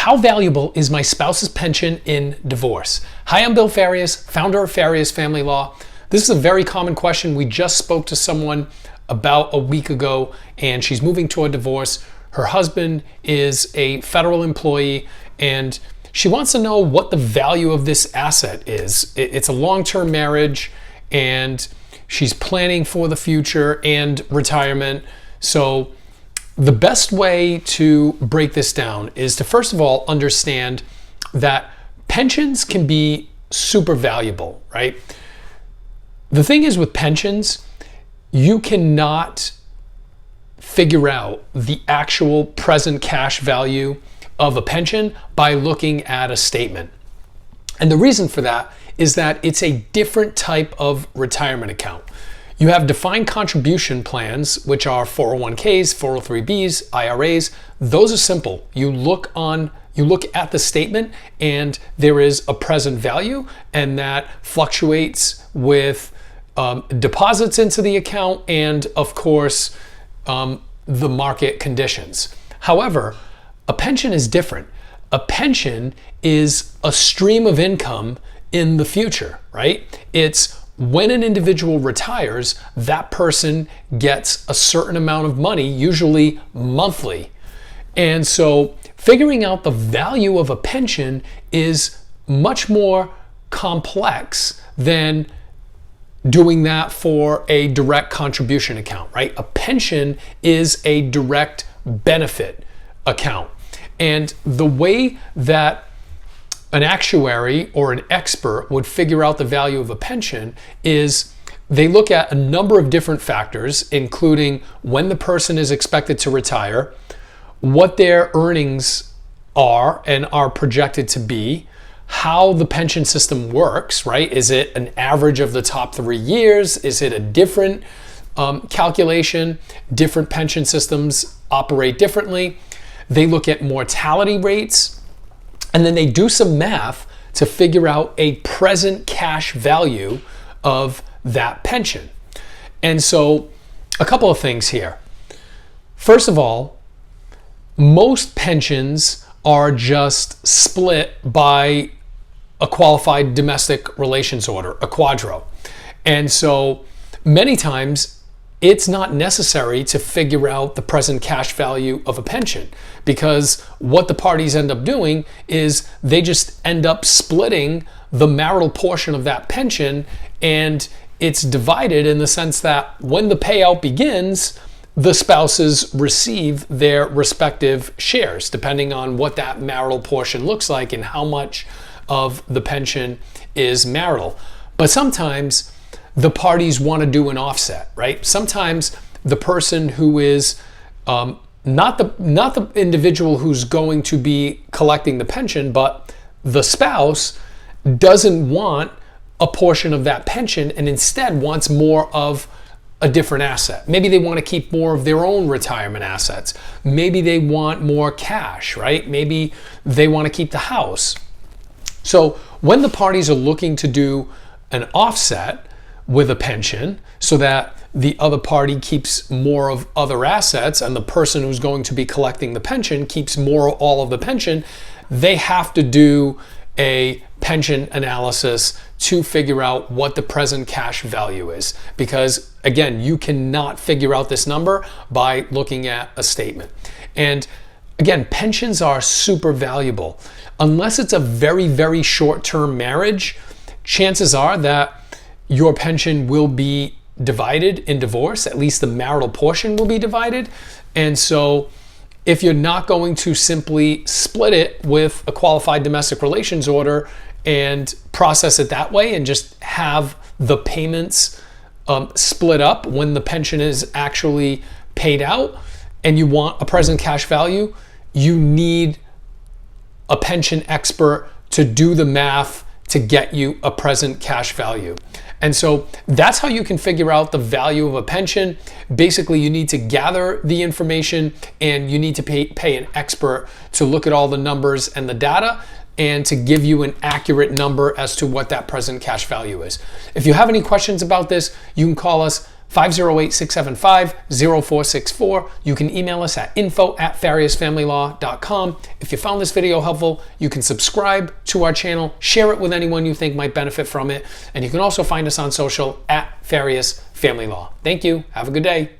How valuable is my spouse's pension in divorce? Hi, I'm Bill Farias, founder of Farias Family Law. This is a very common question. We just spoke to someone about a week ago, and she's moving toward divorce. Her husband is a federal employee, and she wants to know what the value of this asset is. It's a long-term marriage, and she's planning for the future and retirement. So the best way to break this down is to first of all understand that pensions can be super valuable, right? The thing is with pensions, you cannot figure out the actual present cash value of a pension by looking at a statement. And the reason for that is that it's a different type of retirement account. You have defined contribution plans, which are 401ks, 403bs, IRAs. Those are simple. You look at the statement and there is a present value, and that fluctuates with deposits into the account and, of course, the market conditions. However, a pension is different. A pension is a stream of income in the future, right? It's when an individual retires, that person gets a certain amount of money, usually monthly. And so figuring out the value of a pension is much more complex than doing that for a direct contribution account, right? A pension is a direct benefit account. And the way that an actuary or an expert would figure out the value of a pension is they look at a number of different factors, including when the person is expected to retire, what their earnings are and are projected to be, how the pension system works, right? Is it an average of the top 3 years? Is it a different calculation? Different pension systems operate differently. They look at mortality rates, and then they do some math to figure out a present cash value of that pension. And so a couple of things here. First of all, most pensions are just split by a qualified domestic relations order, a quadro. And so many times it's not necessary to figure out the present cash value of a pension, because what the parties end up doing is they just end up splitting the marital portion of that pension, and it's divided in the sense that when the payout begins, the spouses receive their respective shares, depending on what that marital portion looks like and how much of the pension is marital. But sometimes the parties want to do an offset, right? Sometimes the person who is not the individual who's going to be collecting the pension, but the spouse doesn't want a portion of that pension and instead wants more of a different asset. Maybe they want to keep more of their own retirement assets. Maybe they want more cash, right? Maybe they want to keep the house. So when the parties are looking to do an offset with a pension so that the other party keeps more of other assets and the person who's going to be collecting the pension keeps more of all of the pension, they have to do a pension analysis to figure out what the present cash value is. Because again, you cannot figure out this number by looking at a statement. And again, pensions are super valuable. Unless it's a very, very short-term marriage, chances are that your pension will be divided in divorce. At least the marital portion will be divided. And so if you're not going to simply split it with a qualified domestic relations order and process it that way and just have the payments split up when the pension is actually paid out, and you want a present cash value, you need a pension expert to do the math to get you a present cash value. And so that's how you can figure out the value of a pension. Basically, you need to gather the information and you need to pay an expert to look at all the numbers and the data and to give you an accurate number as to what that present cash value is. If you have any questions about this, you can call us 508-675-0464. You can email us at info@fariousfamilylaw.com. If you found this video helpful, you can subscribe to our channel, share it with anyone you think might benefit from it, and you can also find us on social at Farious Family Law. Thank you. Have a good day.